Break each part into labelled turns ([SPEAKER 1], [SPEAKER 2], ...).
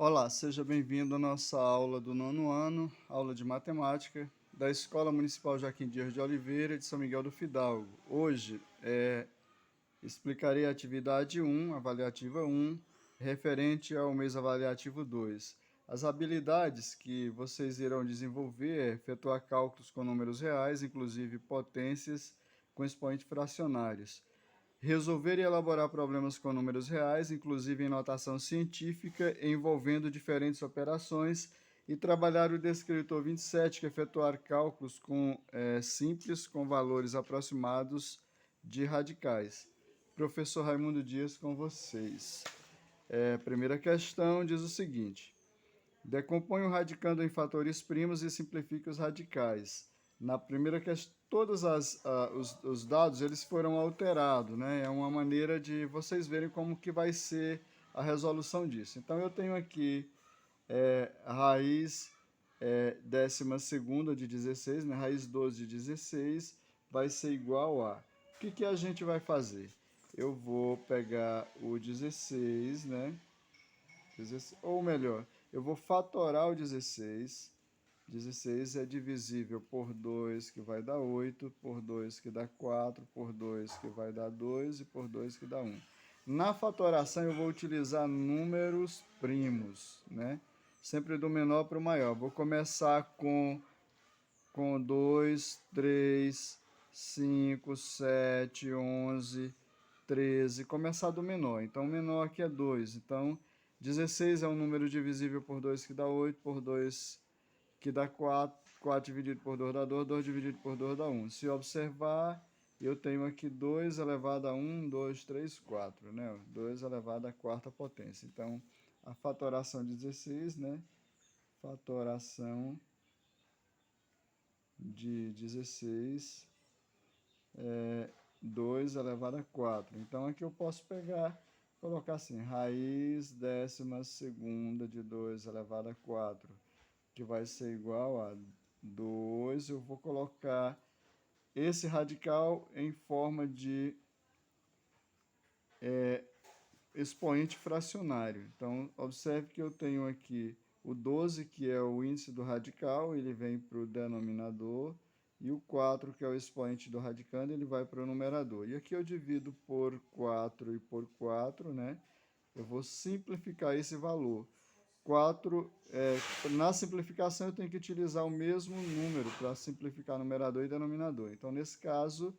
[SPEAKER 1] Olá, seja bem-vindo à nossa aula do nono ano, aula de matemática, da Escola Municipal Joaquim Dias de Oliveira, de São Miguel do Fidalgo. Hoje explicarei a atividade 1, avaliativa 1, referente ao mês avaliativo 2. As habilidades que vocês irão desenvolver é efetuar cálculos com números reais, inclusive potências com expoentes fracionários. Resolver e elaborar problemas com números reais, inclusive em notação científica, envolvendo diferentes operações, e trabalhar o descritor 27, que é efetuar cálculos simples com valores aproximados de radicais. Professor Raimundo Dias com vocês. Primeira questão diz o seguinte: decompõe o radicando em fatores primos e simplifique os radicais. Na primeira questão, todos os dados eles foram alterados, né? É uma maneira de vocês verem como que vai ser a resolução disso. Então eu tenho aqui raiz décima segunda de 16, né? Raiz 12 de 16 vai ser igual a... O que que a gente vai fazer? Eu vou pegar o 16, né? 16, ou melhor, eu vou fatorar o 16. 16 é divisível por 2, que vai dar 8, por 2, que dá 4, por 2, que vai dar 2 e por 2, que dá 1. Na fatoração, eu vou utilizar números primos, né? Sempre do menor para o maior. Vou começar com 2, 3, 5, 7, 11, 13. Começar do menor. Então, o menor aqui é 2. Então, 16 é um número divisível por 2 que dá 8, por 2 que dá 4, 4 dividido por 2 dá 2, 2 dividido por 2 dá 1. Se observar, eu tenho aqui 2 elevado a 1, 2, 3, 4, né? 2 elevado à quarta potência. Então, a fatoração de 16, né? Fatoração de 16 é 2 elevado a 4. Então, aqui eu posso pegar, colocar assim, raiz décima segunda de 2 elevado a 4, que vai ser igual a 2. Eu vou colocar esse radical em forma de expoente fracionário. Então, observe que eu tenho aqui o 12, que é o índice do radical, ele vem para o denominador, e o 4, que é o expoente do radicando, ele vai para o numerador. E aqui eu divido por 4 e por 4, né? Eu vou simplificar esse valor. 4, na simplificação eu tenho que utilizar o mesmo número para simplificar numerador e denominador. Então, nesse caso,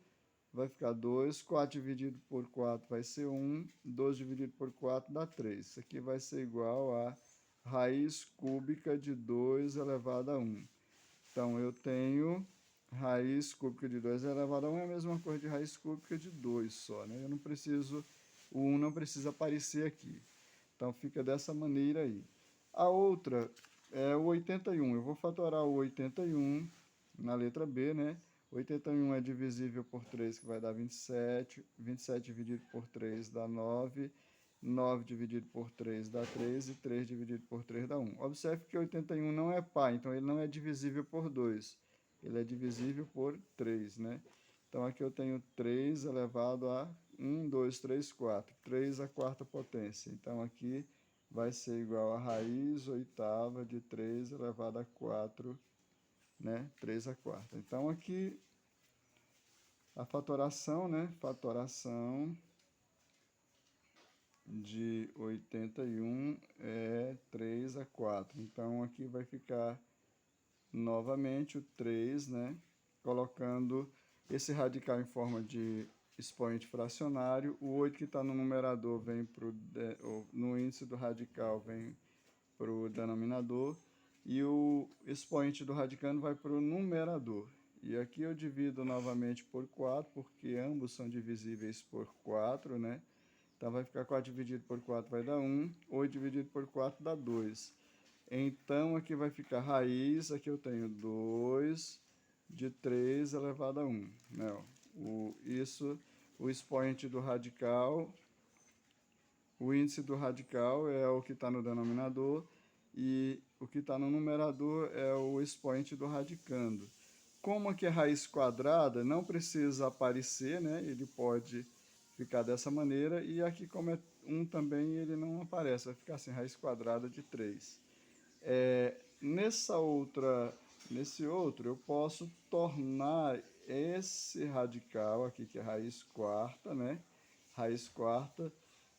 [SPEAKER 1] vai ficar 2, 4 dividido por 4 vai ser 1, 2 dividido por 4 dá 3. Isso aqui vai ser igual a raiz cúbica de 2 elevado a 1. Então, eu tenho raiz cúbica de 2 elevado a 1 é a mesma coisa de raiz cúbica de 2 só, né? Eu não preciso, o 1 não precisa aparecer aqui. Então, fica dessa maneira aí. A outra é o 81. Eu vou fatorar o 81 na letra B, né? 81 é divisível por 3, que vai dar 27. 27 dividido por 3 dá 9. 9 dividido por 3 dá 3. E 3 dividido por 3 dá 1. Observe que 81 não é par, então ele não é divisível por 2. Ele é divisível por 3, né? Então, aqui eu tenho 3 elevado a 1, 2, 3, 4. 3 a quarta potência. Então, aqui vai ser igual a raiz oitava de 3 elevado a 4, né? 3 a quarta. Então, aqui a fatoração, né? Fatoração de 81 é 3 a 4. Então, aqui vai ficar novamente o 3, né? Colocando esse radical em forma de expoente fracionário. O 8 que está no numerador vem no índice do radical vem para o denominador, e o expoente do radicando vai para o numerador. E aqui eu divido novamente por 4, porque ambos são divisíveis por 4, né? Então vai ficar 4 dividido por 4 vai dar 1, 8 dividido por 4 dá 2. Então aqui vai ficar raiz, aqui eu tenho 2 de 3 elevado a 1. Né? O expoente do radical, o índice do radical é o que está no denominador, e o que está no numerador é o expoente do radicando. Como aqui é raiz quadrada, não precisa aparecer, né? Ele pode ficar dessa maneira. E aqui, como é 1 também ele não aparece, vai ficar assim, raiz quadrada de 3. Nesse outro, eu posso tornar esse radical aqui, que é raiz quarta, né? Raiz quarta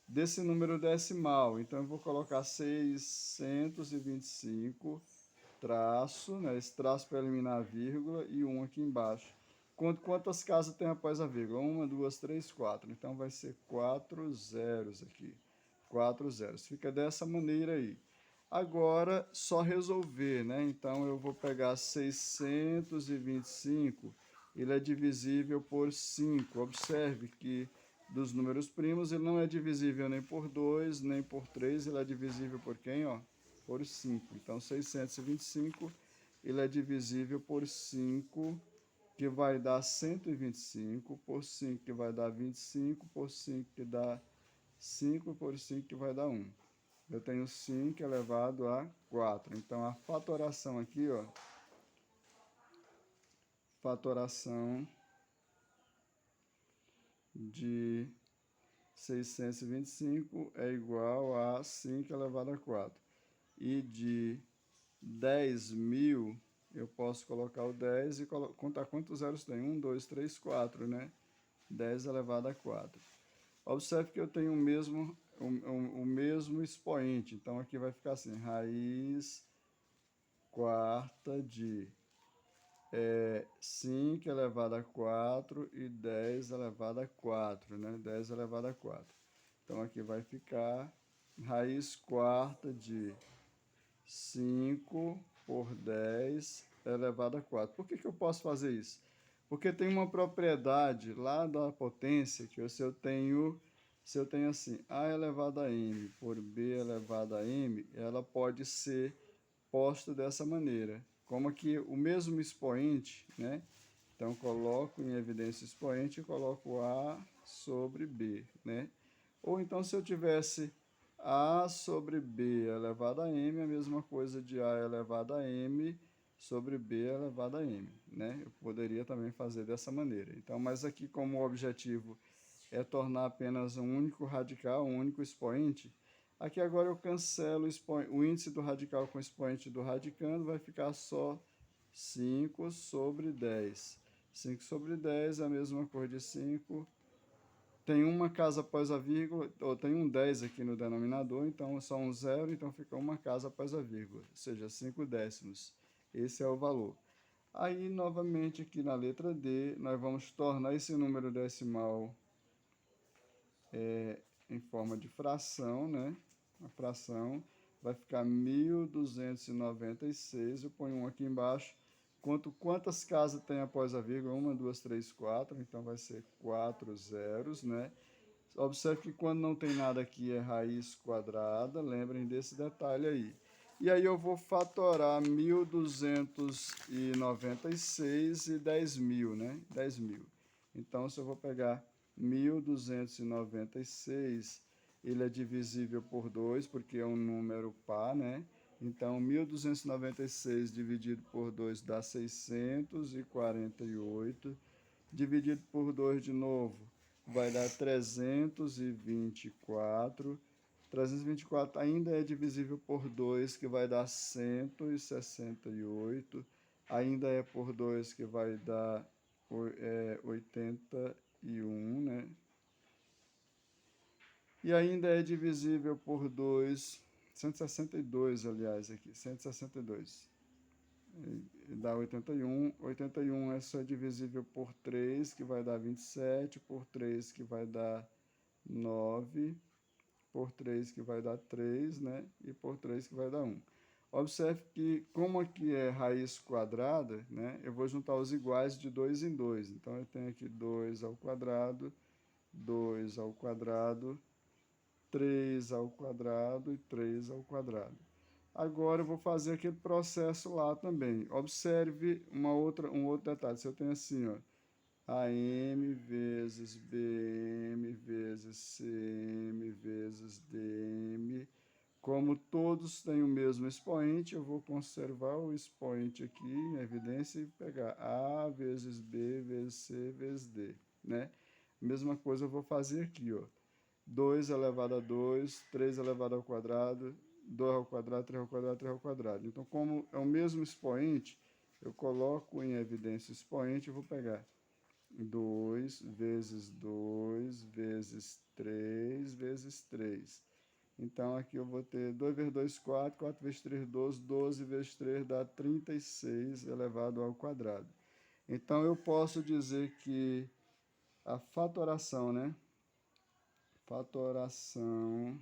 [SPEAKER 1] desse número decimal. Então, eu vou colocar 625 traço, né? Esse traço para eliminar a vírgula e 1 aqui embaixo. Quantas casas tem após a vírgula? 1, 2, 3, 4. Então, vai ser 4 zeros aqui. 4 zeros. Fica dessa maneira aí. Agora, só resolver, né? Então, eu vou pegar 625, ele é divisível por 5. Observe que dos números primos, ele não é divisível nem por 2, nem por 3, ele é divisível por quem, ó? Por 5. Então, 625, ele é divisível por 5, que vai dar 125, por 5, que vai dar 25, por 5, que dá 5, por 5, que vai dar 1. Eu tenho 5 elevado a 4. Então, a fatoração aqui, ó, fatoração de 625 é igual a 5 elevado a 4. E de 10.000, eu posso colocar o 10 e contar quantos zeros tem. 1, 2, 3, 4, né? 10 elevado a 4. Observe que eu tenho o mesmo expoente. Então, aqui vai ficar assim, raiz quarta de 5 elevado a 4 e 10 elevado a 4, né? 10 elevado a 4. Então, aqui vai ficar raiz quarta de 5 por 10 elevado a 4. Por que eu posso fazer isso? Porque tem uma propriedade lá da potência que se eu tenho assim, a elevado a m por b elevado a m, ela pode ser posta dessa maneira. Como aqui o mesmo expoente, né? Então, coloco em evidência o expoente e coloco a sobre b, né? Ou então, se eu tivesse a sobre b elevado a m, a mesma coisa de a elevado a m sobre b elevado a m, né? Eu poderia também fazer dessa maneira. Então, mas aqui como o objetivo é tornar apenas um único radical, um único expoente, aqui agora eu cancelo o índice do radical com o expoente do radicando, vai ficar só 5 sobre 10. 5 sobre 10 é a mesma coisa de 5. Tem uma casa após a vírgula, ou tem um 10 aqui no denominador, então é só um zero, então fica uma casa após a vírgula, ou seja, 5 décimos. Esse é o valor. Aí, novamente, aqui na letra D, nós vamos tornar esse número decimal em forma de fração, né? A fração vai ficar 1.296. Eu ponho um aqui embaixo. Quantas casas tem após a vírgula? 1, 2, 3, 4. Então, vai ser 4 zeros, né? Observe que quando não tem nada aqui é raiz quadrada. Lembrem desse detalhe aí. E aí eu vou fatorar 1.296 e 10.000, né? 10.000. Então, se eu vou pegar 1.296, ele é divisível por 2, porque é um número par, né? Então, 1.296 dividido por 2 dá 648. Dividido por 2 de novo, vai dar 324. 324 ainda é divisível por 2, que vai dar 168. Ainda é por 2, que vai dar 81, né? E ainda é divisível por 2, 162, aliás, aqui, 162. Dá 81. 81 é só divisível por 3, que vai dar 27, por 3, que vai dar 9, por 3, que vai dar 3, né? E por 3, que vai dar 1. Observe que, como aqui é raiz quadrada, né? Eu vou juntar os iguais de 2 em 2. Então, eu tenho aqui 2 ao quadrado, 2 ao quadrado, 3 ao quadrado e 3 ao quadrado. Agora eu vou fazer aquele processo lá também. Observe um outro detalhe. Se eu tenho assim, ó, AM vezes BM vezes CM vezes DM, como todos têm o mesmo expoente, eu vou conservar o expoente aqui em evidência e pegar A vezes B vezes C vezes D, né? Mesma coisa eu vou fazer aqui, ó. 2 elevado a 2, 3 elevado ao quadrado, 2 ao quadrado, 3 ao quadrado, 3 ao quadrado. Então, como é o mesmo expoente, eu coloco em evidência o expoente e vou pegar 2 vezes 2 vezes 3 vezes 3. Então, aqui eu vou ter 2 vezes 2, 4, 4 vezes 3, 12, 12 vezes 3 dá 36 elevado ao quadrado. Então, eu posso dizer que a fatoração, né? Fatoração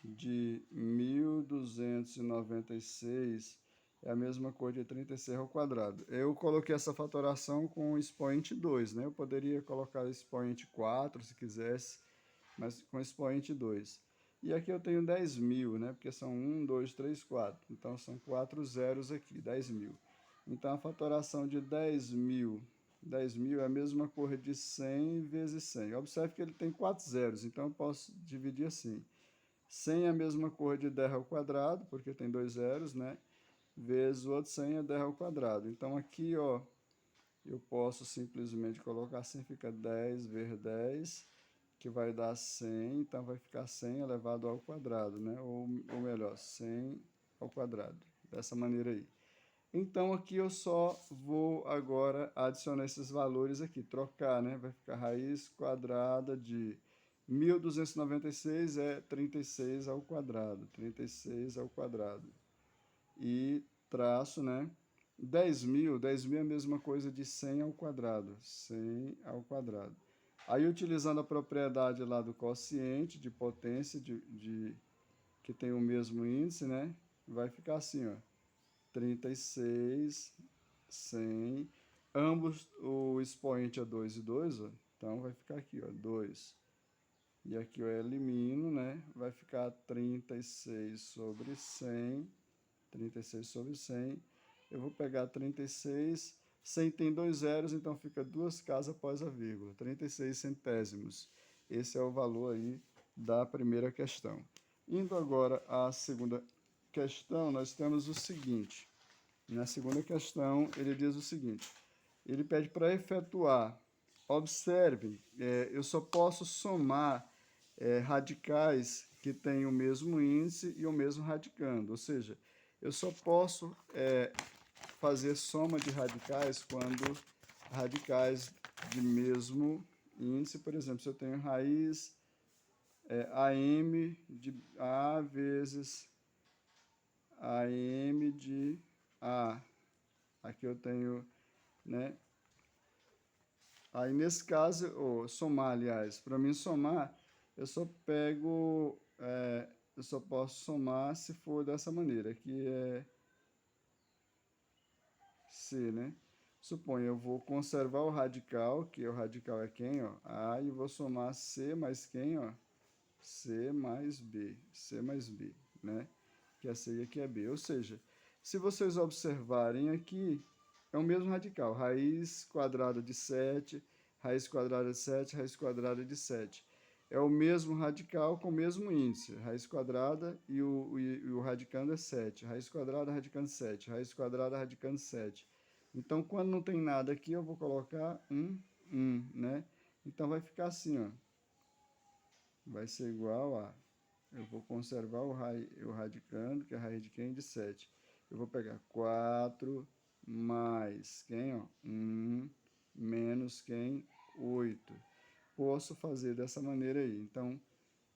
[SPEAKER 1] de 1296 é a mesma coisa de 36 ao quadrado. Eu coloquei essa fatoração com o expoente 2, né? Eu poderia colocar expoente 4 se quisesse, mas com expoente 2. E aqui eu tenho 10.000, né? Porque são 1, 2, 3, 4. Então são 4 zeros aqui, 10.000. Então a fatoração de 10.000 é a mesma coisa de 100 vezes 100. Observe que ele tem 4 zeros, então eu posso dividir assim. 100 é a mesma coisa de 10 ao quadrado, porque tem 2 zeros, né? Vezes o outro 100 é 10 ao quadrado. Então aqui, ó, eu posso simplesmente colocar assim, fica 10 vezes 10, que vai dar 100, então vai ficar 100 elevado ao quadrado, né? Ou melhor, 100 ao quadrado, dessa maneira aí. Então aqui eu só vou agora adicionar esses valores aqui, trocar, né? Vai ficar raiz quadrada de 1296 é 36 ao quadrado, 36 ao quadrado. E traço, né? 10.000 é a mesma coisa de 100 ao quadrado, 100 ao quadrado. Aí, utilizando a propriedade lá do quociente de potência, que tem o mesmo índice, né? Vai ficar assim, ó, 36, 100, ambos o expoente é 2 e 2, ó, então vai ficar aqui, ó, 2. E aqui eu elimino, né? Vai ficar 36 sobre 100, 36 sobre 100. Eu vou pegar 36, 100 tem 2 zeros, então fica 2 casas após a vírgula, 36 centésimos. Esse é o valor aí da primeira questão. Indo agora à segunda questão, nós temos o seguinte. Na segunda questão, ele diz o seguinte, ele pede para efetuar, observe, eu só posso somar radicais que têm o mesmo índice e o mesmo radicando, ou seja, eu só posso fazer soma de radicais quando radicais de mesmo índice, por exemplo, se eu tenho raiz AM de A vezes AM de A, aqui eu tenho, né? Aí nesse caso, ou somar, aliás, para mim somar, eu só pego, eu só posso somar se for dessa maneira, que é C, né? Suponha, eu vou conservar o radical, que o radical é quem, ó? A, e vou somar C mais quem, ó? C mais B, né? Que é C e aqui é B. Ou seja, se vocês observarem aqui, é o mesmo radical. Raiz quadrada de 7, raiz quadrada de 7, raiz quadrada de 7. É o mesmo radical com o mesmo índice. Raiz quadrada e o radicando é 7. Raiz quadrada, radicando 7. Raiz quadrada, radicando 7. Então, quando não tem nada aqui, eu vou colocar 1, né? Então, vai ficar assim, ó. Vai ser igual a... Eu vou conservar o radicando, que é a raiz de quem? De 7. Eu vou pegar 4 mais quem? Ó? 1 menos quem? 8. Posso fazer dessa maneira aí. Então,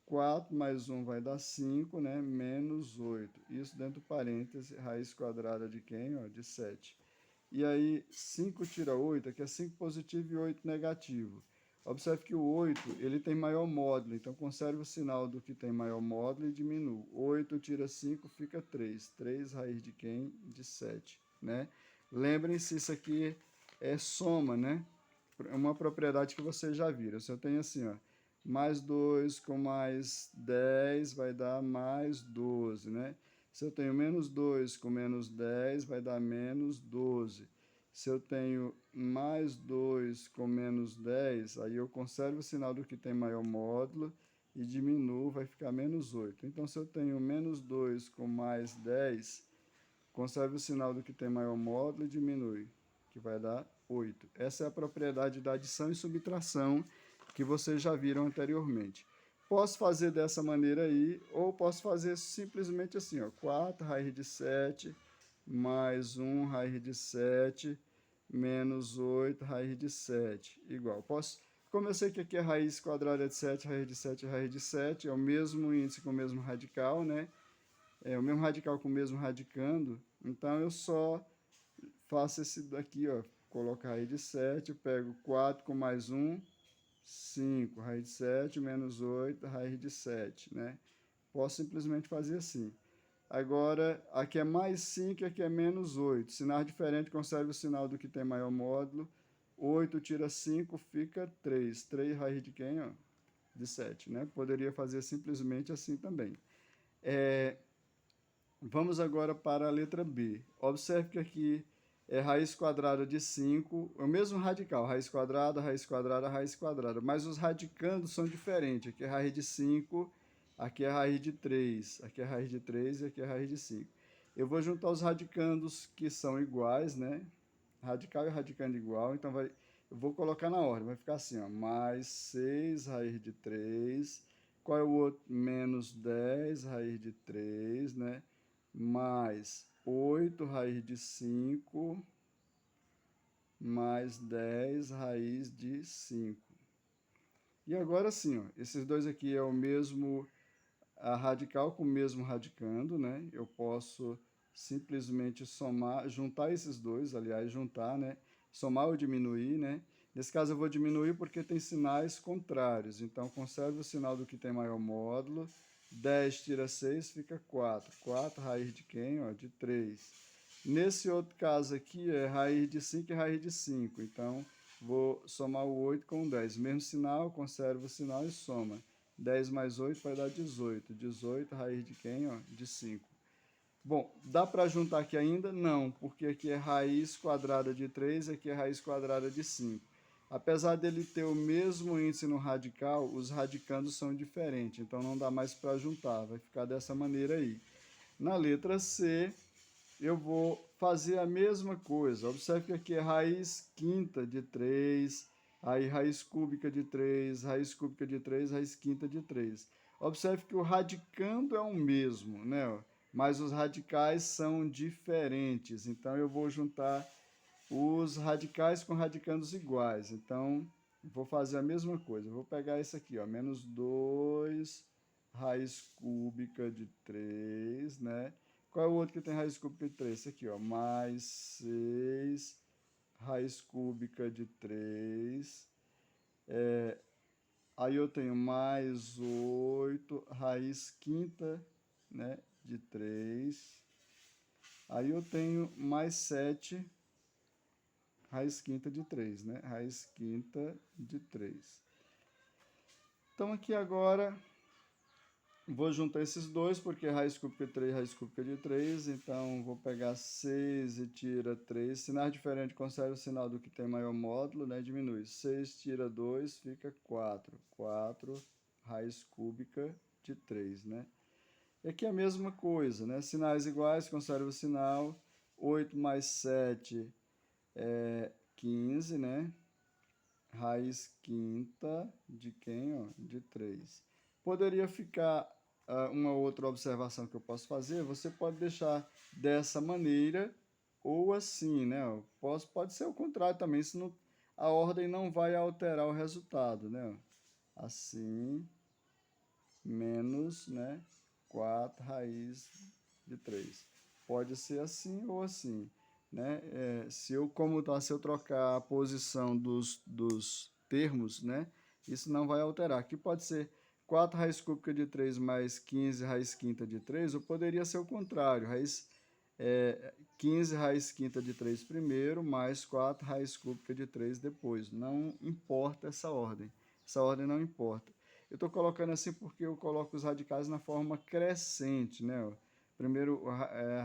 [SPEAKER 1] 4 mais 1 vai dar 5, né? Menos 8. Isso dentro do parêntese, raiz quadrada de quem? Ó? De 7. E aí, 5 tira 8, aqui é 5 positivo e 8 negativo. Observe que o 8 ele tem maior módulo, então conserve o sinal do que tem maior módulo e diminua. 8 tira 5, fica 3. 3 raiz de quem? De 7. Né? Lembrem-se, isso aqui é soma, né? É uma propriedade que vocês já viram. Se eu tenho assim, ó, mais 2 com mais 10 vai dar mais 12, né? Se eu tenho menos 2 com menos 10, vai dar menos 12. Se eu tenho mais 2 com menos 10, aí eu conservo o sinal do que tem maior módulo e diminuo, vai ficar menos 8. Então, se eu tenho menos 2 com mais 10, conserve o sinal do que tem maior módulo e diminui, que vai dar 8. Essa é a propriedade da adição e subtração que vocês já viram anteriormente. Posso fazer dessa maneira aí, ou posso fazer simplesmente assim, ó, 4 raiz de 7 mais 1 raiz de 7 menos 8 raiz de 7, igual. Como eu sei que aqui é raiz quadrada de 7, raiz de 7, raiz de 7, é o mesmo índice com o mesmo radical, né? É o mesmo radical com o mesmo radicando, então eu só faço esse daqui, ó, coloco a raiz de 7, eu pego 4 com mais 1, 5, raiz de 7 menos 8, raiz de 7, né? Posso simplesmente fazer assim. Agora, aqui é mais 5 e aqui é menos 8. Sinal diferente, conserve o sinal do que tem maior módulo. 8 tira 5, fica 3. 3 raiz de quem? Ó? De 7, né? Poderia fazer simplesmente assim também. Vamos agora para a letra B. Observe que aqui é raiz quadrada de 5, é o mesmo radical, raiz quadrada, raiz quadrada, raiz quadrada, mas os radicandos são diferentes. Aqui é raiz de 5, aqui é raiz de 3, aqui é raiz de 3 e aqui é raiz de 5. Eu vou juntar os radicandos que são iguais, né? Radical e radicando igual, então eu vou colocar na ordem, vai ficar assim, ó, mais 6 raiz de 3, qual é o outro? Menos 10 raiz de 3, né? Mais 8 raiz de 5, mais 10 raiz de 5. E agora sim, ó, esses dois aqui é o mesmo a radical com o mesmo radicando, né? Eu posso simplesmente somar, juntar esses dois, aliás, juntar, né? Somar ou diminuir, né? Nesse caso eu vou diminuir porque tem sinais contrários, então conserve o sinal do que tem maior módulo. 10 tira 6, fica 4. 4 raiz de quem? Ó, de 3. Nesse outro caso aqui é raiz de 5 e raiz de 5, então vou somar o 8 com o 10. Mesmo sinal, conserva o sinal e soma. 10 mais 8 vai dar 18. 18, raiz de quem? Ó, de 5. Bom, dá para juntar aqui ainda? Não, porque aqui é raiz quadrada de 3 e aqui é raiz quadrada de 5. Apesar dele ter o mesmo índice no radical, os radicandos são diferentes, então não dá mais para juntar, vai ficar dessa maneira aí. Na letra C, eu vou fazer a mesma coisa. Observe que aqui é raiz quinta de 3, aí raiz cúbica de 3, raiz cúbica de 3, raiz quinta de 3. Observe que o radicando é o mesmo, né? Mas os radicais são diferentes. Então, eu vou juntar os radicais com radicandos iguais. Então, vou fazer a mesma coisa. Eu vou pegar esse aqui, ó, menos 2 raiz cúbica de 3, né? Qual é o outro que tem raiz cúbica de 3? Esse aqui, ó, mais 6 raiz cúbica de 3. Aí eu tenho mais 8 raiz quinta, né, de 3. Aí eu tenho mais 7 raiz quinta de 3, né? Raiz quinta de 3. Então aqui agora vou juntar esses dois, porque raiz cúbica de 3, raiz cúbica de 3. Então, vou pegar 6 e tira 3. Sinais diferentes, conserva o sinal do que tem maior módulo, né? Diminui. 6 tira 2, fica 4. 4 raiz cúbica de 3, né? E aqui é a mesma coisa, né? Sinais iguais, conserva o sinal. 8 mais 7 é 15, né? Raiz quinta de quem? Ó? De 3. Poderia ficar uma outra observação que eu posso fazer, você pode deixar dessa maneira ou assim, né? Pode ser o contrário também, senão a ordem não vai alterar o resultado, né? Assim, menos, né? 4 raiz de 3. Pode ser assim ou assim, né? Se eu trocar a posição dos termos, né? Isso não vai alterar. Aqui pode ser 4 raiz cúbica de 3 mais 15 raiz quinta de 3, ou poderia ser o contrário, 15 raiz quinta de 3 primeiro, mais 4 raiz cúbica de 3 depois. Não importa essa ordem. Essa ordem não importa. Eu estou colocando assim porque eu coloco os radicais na forma crescente, né? Primeiro,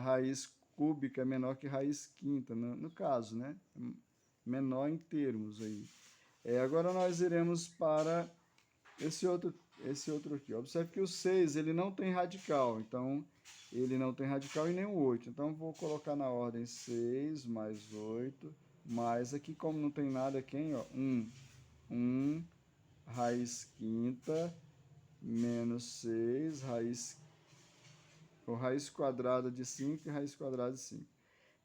[SPEAKER 1] raiz cúbica é menor que raiz quinta, no caso, né? Menor em termos aí. Agora nós iremos para esse outro aqui. Observe que o 6, ele não tem radical, então ele não tem radical e nem o 8. Então vou colocar na ordem 6 mais 8, mais aqui como não tem nada, quem? Ó, 1. 1 raiz quinta menos 6, raiz quadrada de 5 e raiz quadrada de 5.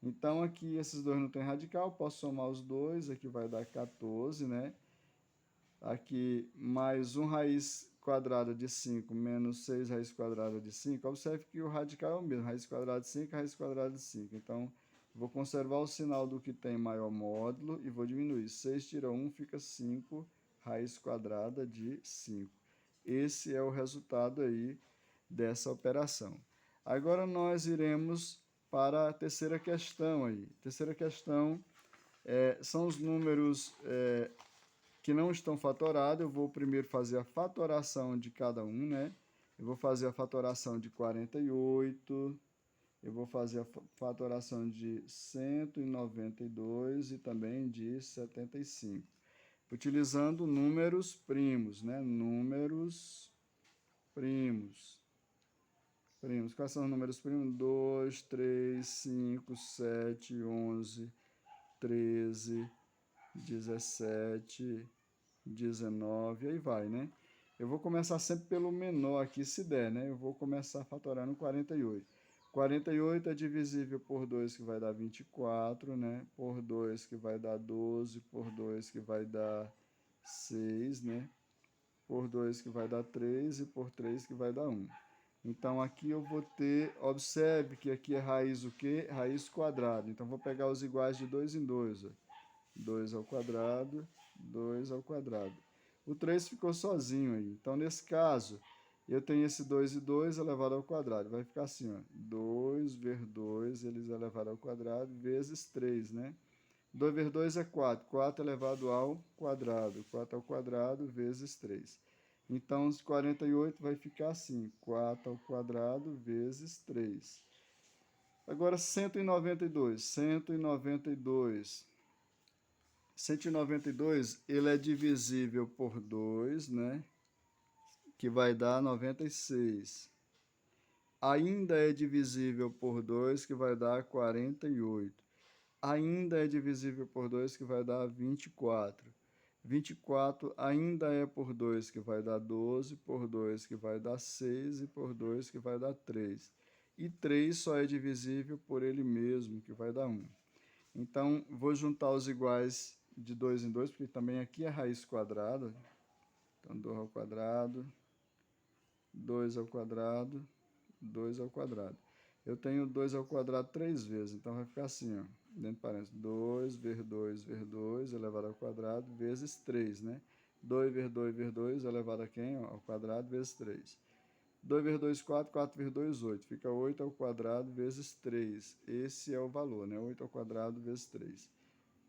[SPEAKER 1] Então, aqui esses dois não tem radical, posso somar os dois, aqui vai dar 14, né? Aqui, mais 1 raiz quadrada de 5 menos 6 raiz quadrada de 5. Observe que o radical é o mesmo, raiz quadrada de 5, raiz quadrada de 5. Então, vou conservar o sinal do que tem maior módulo e vou diminuir. 6 tira 1, fica 5 raiz quadrada de 5. Esse é o resultado aí dessa operação. Agora, nós iremos para a terceira questão aí. Terceira questão são os números que não estão fatorados. Eu vou primeiro fazer a fatoração de cada um, né? Eu vou fazer a fatoração de 48, eu vou fazer a fatoração de 192 e também de 75. Utilizando números primos, né? Números primos. Primos. Quais são os números primos? 2, 3, 5, 7, 11, 13, 17, 19, aí vai, né? Eu vou começar sempre pelo menor aqui, se der, né? Eu vou começar fatorando 48. 48 é divisível por 2, que vai dar 24, né? Por 2, que vai dar 12, por 2, que vai dar 6, né? Por 2, que vai dar 3, e por 3, que vai dar 1. Então, aqui eu vou ter, observe que aqui é raiz o quê? Raiz quadrada. Então, vou pegar os iguais de 2 em 2, ó. 2 ao quadrado, 2 ao quadrado. O 3 ficou sozinho aí. Então, nesse caso, eu tenho esse 2 e 2 elevado ao quadrado. Vai ficar assim, ó. 2 vezes 2, eles elevado ao quadrado, vezes 3, né? 2 vezes 2 é 4. 4 elevado ao quadrado. 4 ao quadrado vezes 3. Então, os 48 vai ficar assim. 4 ao quadrado vezes 3. Agora, 192. 192, ele é divisível por 2, né? Que vai dar 96. Ainda é divisível por 2, que vai dar 48. Ainda é divisível por 2, que vai dar 24. 24 ainda é por 2, que vai dar 12, por 2, que vai dar 6, e por 2, que vai dar 3. E 3 só é divisível por ele mesmo, que vai dar 1. Então, vou juntar os iguais de 2 em 2, porque também aqui é raiz quadrada. Então, 2 ao quadrado, 2 ao quadrado, 2 ao quadrado. Eu tenho 2 ao quadrado 3 vezes, então vai ficar assim, ó, dentro de parênteses, 2 vezes 2 vezes 2 elevado ao quadrado vezes 3, né? 2 vezes 2 vezes 2 elevado a quem? Ao quadrado vezes 3. 2 vezes 2, 4, 4 vezes 2, 8. Fica 8 ao quadrado vezes 3. Esse é o valor, né? 8 ao quadrado vezes 3.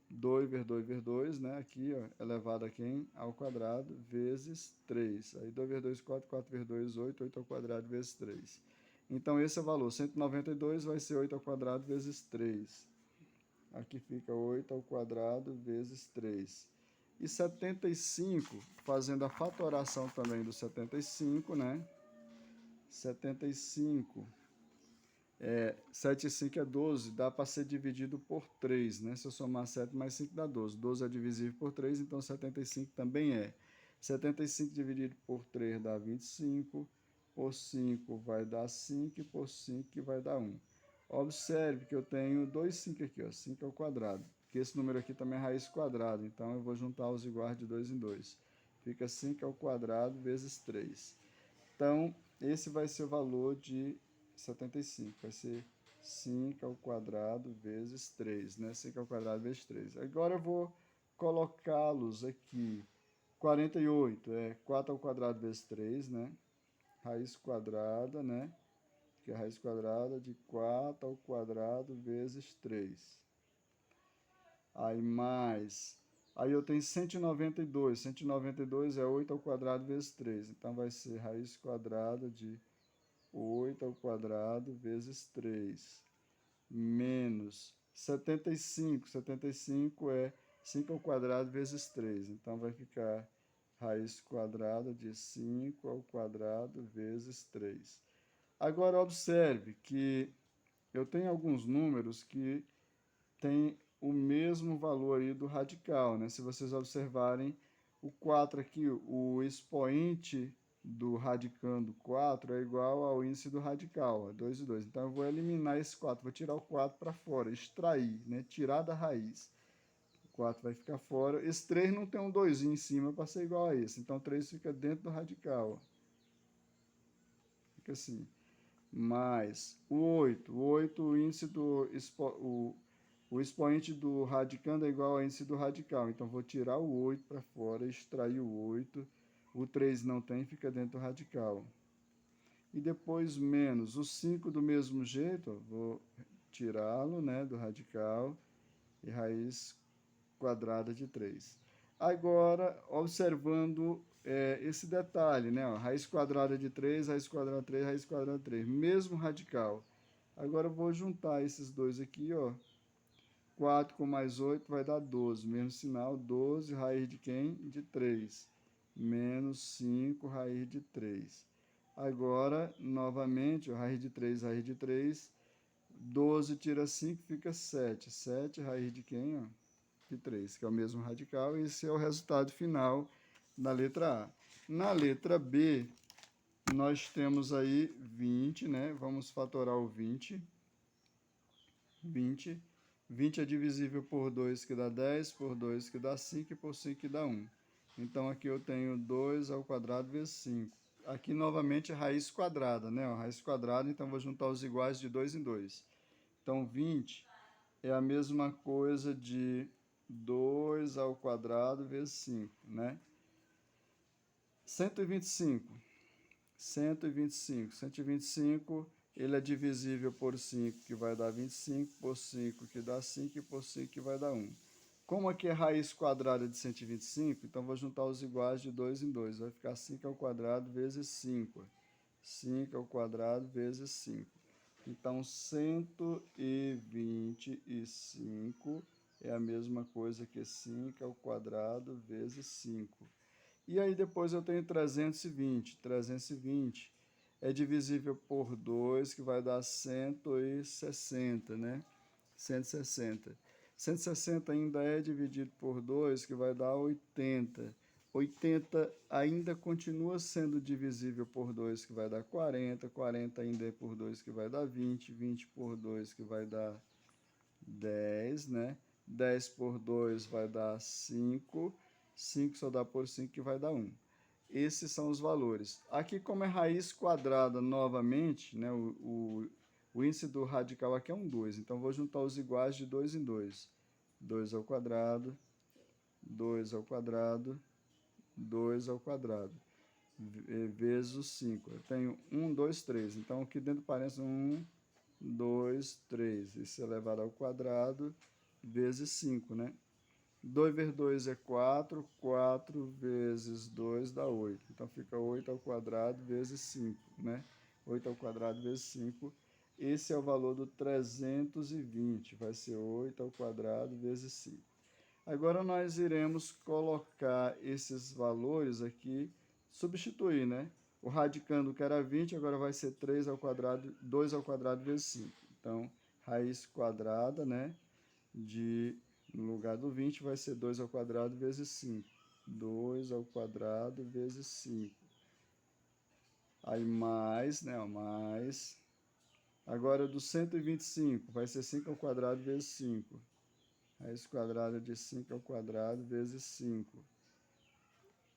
[SPEAKER 1] 2 vezes 2 vezes 2, né? Aqui, ó, elevado a quem? Ao quadrado, vezes 3. Aí 2 vezes 2, 4, 4 vezes 2, 8, 8 ao quadrado vezes 3. Então, esse é o valor. 192 vai ser 8 ao quadrado vezes 3. Aqui fica 8 ao quadrado vezes 3. E 75, fazendo a fatoração também do 75, né? 75 7 e 5 é 12, dá para ser dividido por 3, né? Se eu somar 7 mais 5 dá 12. 12 é divisível por 3, então 75 também é. 75 dividido por 3 dá 25, por 5 vai dar 5 e por 5 vai dar 1. Observe que eu tenho dois 5 aqui, ó, 5 ao quadrado, porque esse número aqui também é raiz quadrada, então eu vou juntar os iguais de 2 em 2. Fica 5 ao quadrado vezes 3. Então, esse vai ser o valor de 75, vai ser 5 ao quadrado vezes 3, né? 5 ao quadrado vezes 3. Agora eu vou colocá-los aqui. 48 é 4 ao quadrado vezes 3, né? Raiz quadrada, né? Que é a raiz quadrada de 4 ao quadrado vezes 3. Aí mais... Aí eu tenho 192. 192 é 8 ao quadrado vezes 3. Então vai ser raiz quadrada de 8 ao quadrado vezes 3, menos 75. 75 é 5 ao quadrado vezes 3. Então, vai ficar raiz quadrada de 5 ao quadrado vezes 3. Agora, observe que eu tenho alguns números que têm o mesmo valor aí do radical, né? Se vocês observarem O 4 aqui, o expoente do radicando 4 é igual ao índice do radical, ó, 2 e 2. Então, eu vou eliminar esse 4, vou tirar o 4 para fora, extrair, né? Tirar da raiz. O 4 vai ficar fora. Esse 3 não tem um 2 em cima para ser igual a esse. Então, 3 fica dentro do radical. Ó. Fica assim. Mais o 8. O 8, o índice do o expoente do radicando é igual ao índice do radical. Então, vou tirar o 8 para fora, extrair o 8. O 3 não tem, fica dentro do radical. E depois menos o 5 do mesmo jeito, ó, vou tirá-lo, né, do radical. E raiz quadrada de 3. Agora, observando esse detalhe, né, ó, raiz quadrada de 3, raiz quadrada de 3, raiz quadrada de 3, mesmo radical. Agora, eu vou juntar esses dois aqui, ó. 4 com mais 8 vai dar 12. Mesmo sinal, 12, raiz de quem? De 3. Menos 5, raiz de 3. Agora, novamente, ó, raiz de 3, raiz de 3. 12 tira 5, fica 7. 7, raiz de quem? Ó? De 3, que é o mesmo radical. E esse é o resultado final da letra A. Na letra B, nós temos aí 20, né? Vamos fatorar o 20. 20. 20 é divisível por 2, que dá 10, por 2, que dá 5, e por 5, que dá 1. Então, aqui eu tenho 2 ao quadrado vezes 5. Aqui, novamente, raiz quadrada, né? Ó, raiz quadrada, então, vou juntar os iguais de 2 em 2. Então, 20 é a mesma coisa de 2 ao quadrado vezes 5, né? 125. 125. 125, ele é divisível por 5, que vai dar 25, por 5, que dá 5, e por 5, que vai dar 1. Como aqui é raiz quadrada de 125, então vou juntar os iguais de 2 em 2. Vai ficar 5 ao quadrado vezes 5. 5 ao quadrado vezes 5. Então, 125 é a mesma coisa que 5 ao quadrado vezes 5. E aí depois eu tenho 320. 320 é divisível por 2, que vai dar 160, né? 160. 160 ainda é dividido por 2, que vai dar 80. 80 ainda continua sendo divisível por 2, que vai dar 40. 40 ainda é por 2, que vai dar 20. 20 por 2, que vai dar 10, né? 10 por 2 vai dar 5. 5 só dá por 5, que vai dar 1. Esses são os valores. Aqui, como é raiz quadrada novamente, né? O índice do radical aqui é um 2. Então, vou juntar os iguais de 2 em 2. 2 ao quadrado, 2 ao quadrado, 2 ao quadrado, vezes o 5. Eu tenho 1, 2, 3. Então, aqui dentro parece 1, 2, 3. Isso é elevado ao quadrado vezes 5, né? 2 vezes 2 é 4. 4 vezes 2 dá 8. Então, fica 8 ao quadrado vezes 5, né? 8 ao quadrado vezes 5. Esse é o valor do 320. Vai ser 8 ao quadrado vezes 5. Agora, nós iremos colocar esses valores aqui, substituir, né? O radicando que era 20, agora vai ser 3 ao quadrado, 2 ao quadrado vezes 5. Então, raiz quadrada, né? No lugar do 20, vai ser 2 ao quadrado vezes 5. 2 ao quadrado vezes 5. Aí mais, né? Mais. Agora, do 125, vai ser 5 ao quadrado vezes 5. Raiz quadrada de 5 ao quadrado vezes 5.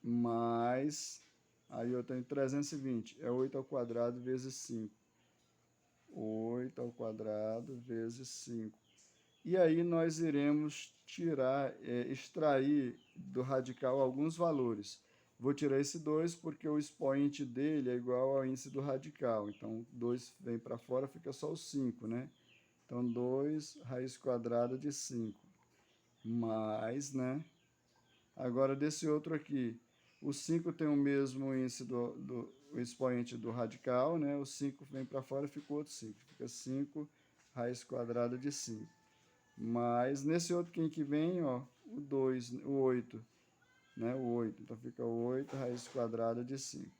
[SPEAKER 1] Mais, aí eu tenho 320, é 8 ao quadrado vezes 5. 8 ao quadrado vezes 5. E aí nós iremos extrair do radical alguns valores. Vou tirar esse 2 porque o expoente dele é igual ao índice do radical. Então, 2 vem para fora, fica só o 5, né? Então, 2 raiz quadrada de 5. Mais, né? Agora, desse outro aqui, o 5 tem o mesmo índice o expoente do radical, né? O 5 vem para fora e fica outro 5. Fica 5 raiz quadrada de 5. Mas nesse outro que vem, ó, o 2, o 8, né? O 8. Então, fica 8 raiz quadrada de 5.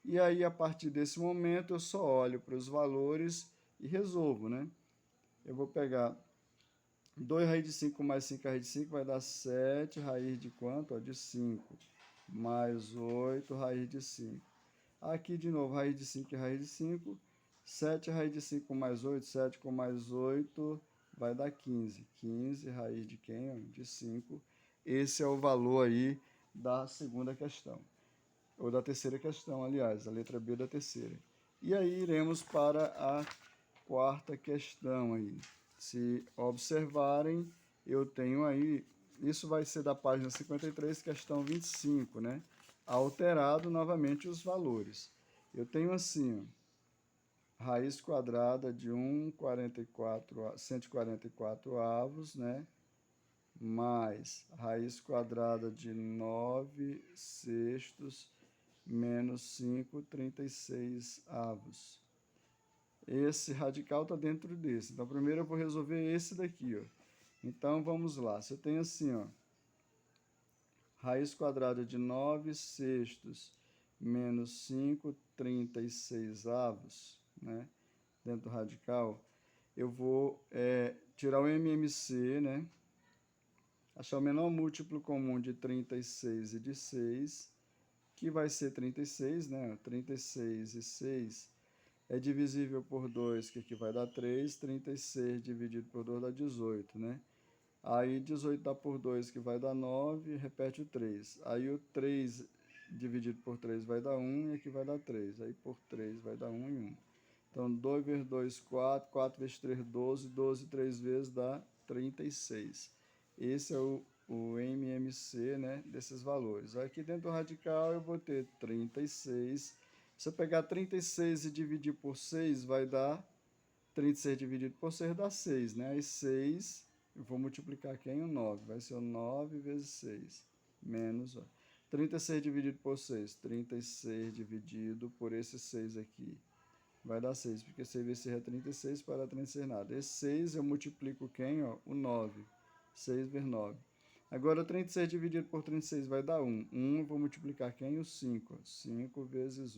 [SPEAKER 1] E aí, a partir desse momento, eu só olho para os valores e resolvo, né? Eu vou pegar 2 raiz de 5 mais 5 raiz de 5 vai dar 7 raiz de quanto? Ó, de 5. mais 8, raiz de 5. Aqui de novo, raiz de 5 e raiz de 5. 7 raiz de 5 com mais 8, 7 com mais 8 vai dar 15. 15 raiz de quem? De 5. Esse é o valor aí da segunda questão. Ou da terceira questão, aliás, a letra B da terceira. E aí iremos para a quarta questão aí. Se observarem, eu tenho aí, isso vai ser da página 53, questão 25, né? Alterado novamente os valores. Eu tenho assim, ó, raiz quadrada de 144 avos, né? Mais raiz quadrada de 9 sextos menos 5, 36 avos. Esse radical está dentro desse. Então, primeiro eu vou resolver esse daqui, ó. Então, vamos lá. Se eu tenho assim, ó, raiz quadrada de 9 sextos menos 5, 36 avos, né? Dentro do radical, eu vou tirar o MMC, né? Achar o menor múltiplo comum de 36 e de 6, que vai ser 36, né? 36 e 6 é divisível por 2, que vai dar 3. 36 dividido por 2 dá 18, né? Aí 18 dá por 2, que vai dar 9, repete o 3. Aí o 3 dividido por 3 vai dar 1, e aqui vai dar 3. Aí por 3 vai dar 1 e 1. Então 2 vezes 2, 4. 4 vezes 3, 12. 12 3 vezes dá 36. Esse é o MMC, né, desses valores. Aqui dentro do radical eu vou ter 36. Se eu pegar 36 e dividir por 6, vai dar 36 dividido por 6 dá 6, né? Aí 6, eu vou multiplicar aqui em 9. Vai ser o 9 vezes 6, menos, ó, 36 dividido por 6. 36 dividido por esse 6 aqui. Vai dar 6, porque 6 vezes 6 é 36, para 36 nada. Esse 6 eu multiplico quem? Ó, o 9. 6 vezes 9. Agora, 36 dividido por 36 vai dar 1. 1 eu vou multiplicar quem? O 5. 5 vezes 1.